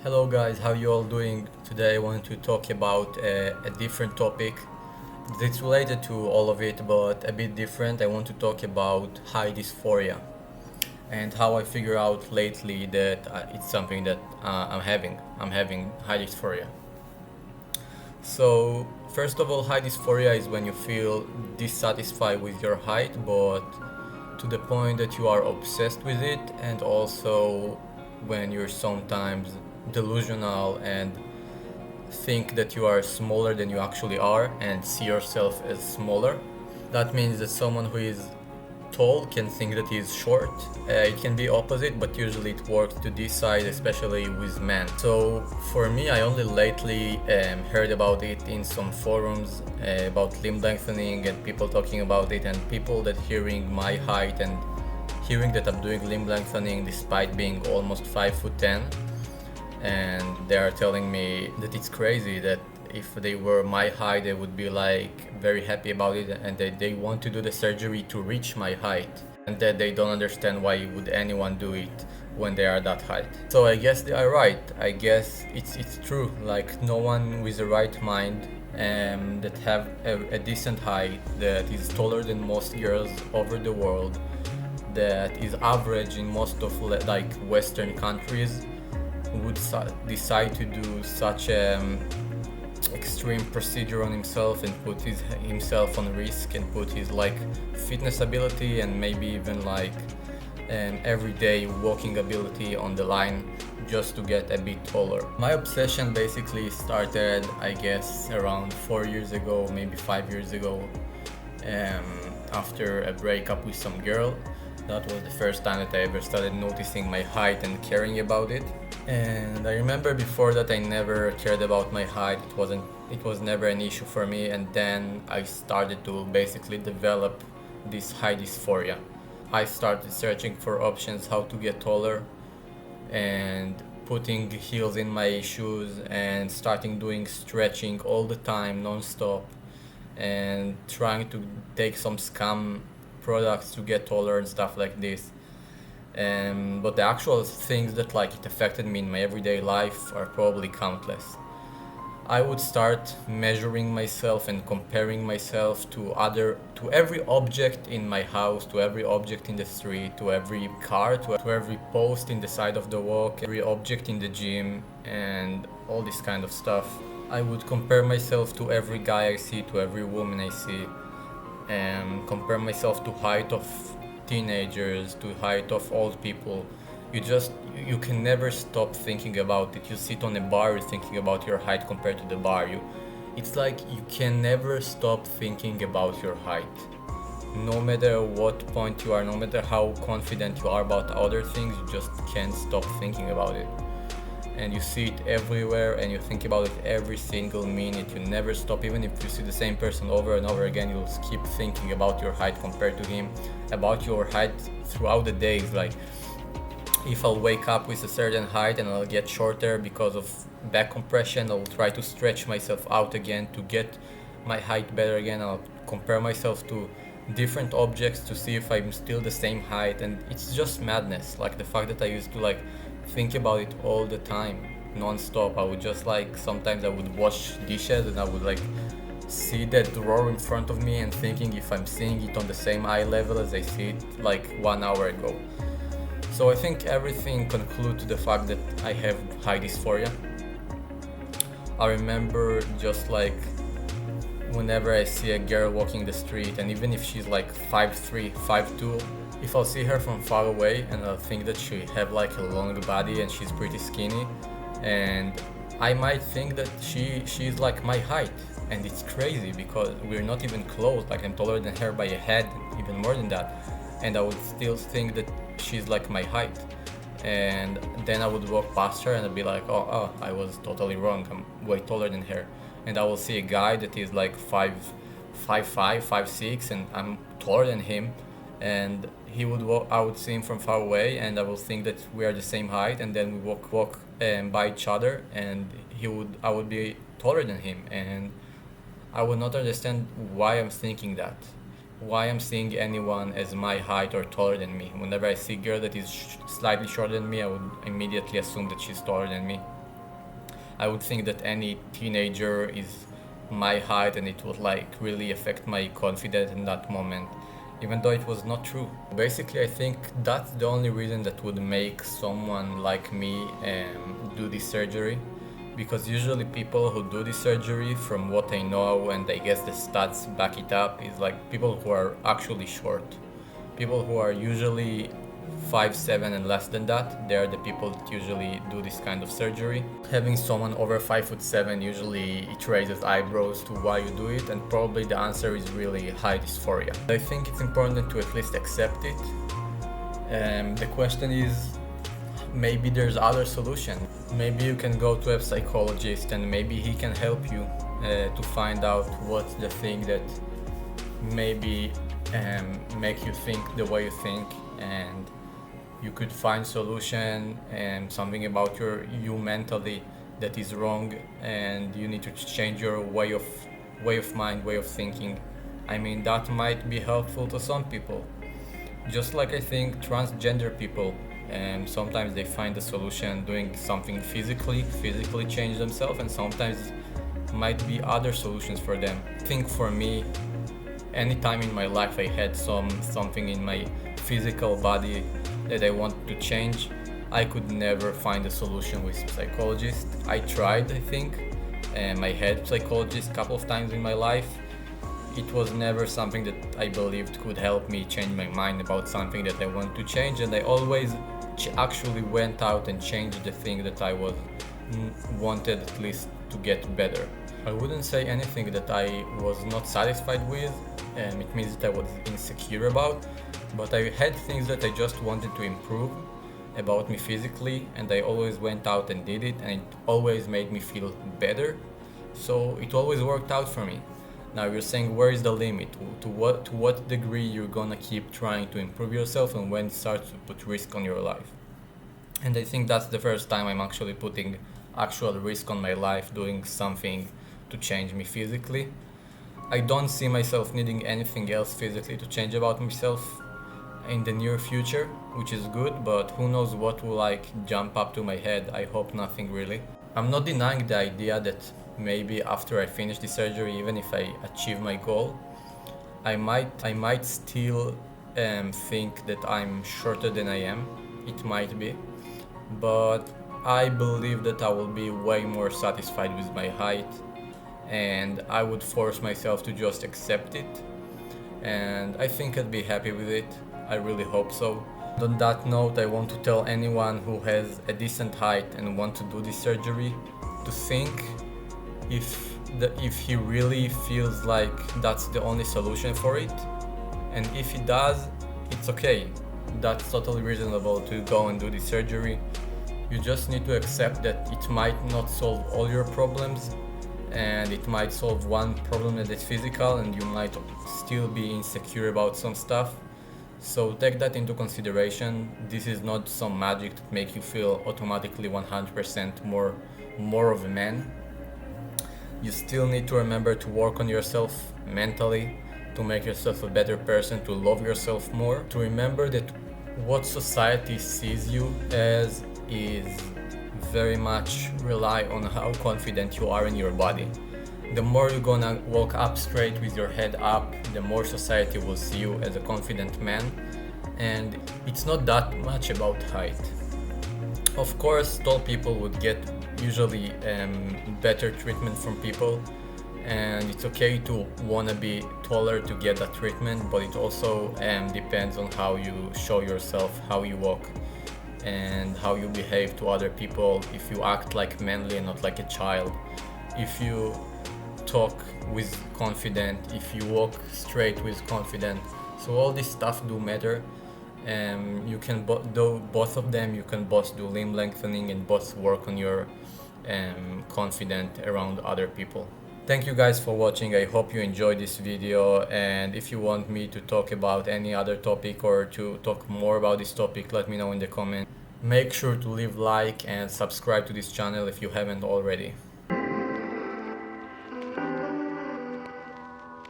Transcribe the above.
Hello guys, how you all doing? Today I want to talk about a different topic. It's related to all of it, but a bit different. I want to talk about high dysphoria and how I figure out lately that it's something that I'm having. I'm having high dysphoria. So, first of all, high dysphoria is when you feel dissatisfied with your height, but to the point that you are obsessed with it, and also when you're sometimes delusional and think that you are smaller than you actually are and see yourself as smaller. That means that someone who is tall can think that he is short. It can be opposite, but usually it works to this side, especially with men. So for me, I only lately heard about it in some forums about limb lengthening and people talking about it, and people that hearing my height and hearing that I'm doing limb lengthening despite being almost 5'10", and they are telling me that it's crazy that if they were my height they would be like very happy about it, and that they want to do the surgery to reach my height, and that they don't understand why would anyone do it when they are that height. So I guess they are right. I guess it's true, like no one with the right mind that have a decent height, that is taller than most girls over the world, that is average in most of like Western countries, would decide to do such extreme procedure on himself and put himself on risk and put his like fitness ability and maybe even like everyday walking ability on the line just to get a bit taller. My obsession basically started, I guess, around 4 years ago, maybe 5 years ago, um, after a breakup with some girl. That was the first time that I ever started noticing my height and caring about it. And I remember before that I never cared about my height. It was never an issue for me, and then I started to basically develop this high dysphoria. I started searching for options how to get taller and putting heels in my shoes and starting doing stretching all the time non-stop and trying to take some scam products to get taller and stuff like this. But the actual things that like it affected me in my everyday life are probably countless. I would start measuring myself and comparing myself to every object in my house, to every object in the street, to every car, to every post in the side of the walk, every object in the gym, and all this kind of stuff. I would compare myself to every guy I see, to every woman I see, and compare myself to height of teenagers, to height of old people. You can never stop thinking about it. You sit on a bar, you're thinking about your height compared to the bar. It's like you can never stop thinking about your height. No matter what point you are, no matter how confident you are about other things, you just can't stop thinking about it. And you see it everywhere and you think about it every single minute. You never stop. Even if you see the same person over and over again, you'll keep thinking about your height compared to him, about your height throughout the days. Like if I'll wake up with a certain height and I'll get shorter because of back compression, I'll try to stretch myself out again to get my height better again. I'll compare myself to different objects to see if I'm still the same height, and it's just madness. Like the fact that I used to like think about it all the time, non-stop. I would just like sometimes I would wash dishes and I would like see that drawer in front of me and thinking if I'm seeing it on the same eye level as I see it like 1 hour ago. So I think everything concludes to the fact that I have high dysphoria. I remember just like whenever I see a girl walking the street, and even if she's like 5'3", 5'2", if I'll see her from far away and I'll think that she have like a long body and she's pretty skinny, and I might think that she's like my height, and it's crazy because we're not even close. Like I'm taller than her by a head, even more than that, and I would still think that she's like my height. And then I would walk past her and I'd be like, oh, I was totally wrong. I'm way taller than her. And I will see a guy that is like 5'5", 5'6", and I'm taller than him. And I would see him from far away, and I will think that we are the same height. And then we walk by each other, and I would be taller than him, and I would not understand why I'm thinking that. Why I'm seeing anyone as my height or taller than me. Whenever I see a girl that is slightly shorter than me, I would immediately assume that she's taller than me. I would think that any teenager is my height and it would like really affect my confidence in that moment, even though it was not true. Basically, I think that's the only reason that would make someone like me do this surgery, because usually people who do this surgery, from what I know, and I guess the stats back it up, is like people who are actually short. People who are usually 5'7" and less than that, they are the people that usually do this kind of surgery. Having someone over 5'7", usually it raises eyebrows to why you do it, and probably the answer is really high dysphoria. I think it's important to at least accept it. The question is, maybe there's other solution. Maybe you can go to a psychologist and maybe he can help you to find out what's the thing that maybe make you think the way you think, and you could find solution and something about you mentally that is wrong, and you need to change your way of mind, way of thinking. I mean, that might be helpful to some people. Just like I think transgender people, sometimes they find a solution doing something physically change themselves, and sometimes might be other solutions for them. I think for me, anytime in my life I had something in my physical body that I wanted to change, I could never find a solution with psychologist. I tried, I think, and I had psychologist a couple of times in my life. It was never something that I believed could help me change my mind about something that I want to change, and I always actually went out and changed the thing that I wanted at least to get better. I wouldn't say anything that I was not satisfied with, and it means that I was insecure about, but I had things that I just wanted to improve about me physically, and I always went out and did it, and it always made me feel better, so it always worked out for me. Now you're saying, where is the limit? To what degree you're gonna keep trying to improve yourself, and when it starts to put risk on your life? And I think that's the first time I'm actually putting actual risk on my life, doing something to change me physically. I don't see myself needing anything else physically to change about myself in the near future, which is good, but who knows what will like jump up to my head. I hope nothing really. I'm not denying the idea that maybe after I finish the surgery, even if I achieve my goal, I might still think that I'm shorter than I am. It might be, but I believe that I will be way more satisfied with my height, and I would force myself to just accept it, and I think I'd be happy with it. I really hope so. On that note, I want to tell anyone who has a decent height and want to do this surgery to think if he really feels like that's the only solution for it, and if he does, it's okay. That's totally reasonable to go and do the surgery. You just need to accept that it might not solve all your problems, and it might solve one problem that is physical, and you might still be insecure about some stuff. So take that into consideration. This is not some magic that make you feel automatically 100% more of a man. You still need to remember to work on yourself mentally, to make yourself a better person, to love yourself more, to remember that what society sees you as is very much rely on how confident you are in your body. The more you're gonna walk up straight with your head up, the more society will see you as a confident man, and it's not that much about height. Of course, tall people would get usually better treatment from people, and it's okay to wanna be taller to get that treatment, but it also depends on how you show yourself, how you walk, and how you behave to other people. If you act like manly and not like a child, if you talk with confidence, if you walk straight with confidence. So all this stuff do matter. You can do both of them. You can both do limb lengthening and both work on your confidence around other people. Thank you guys for watching. I hope you enjoyed this video, and if you want me to talk about any other topic or to talk more about this topic, let me know in the comments. Make sure to leave like and subscribe to this channel if you haven't already.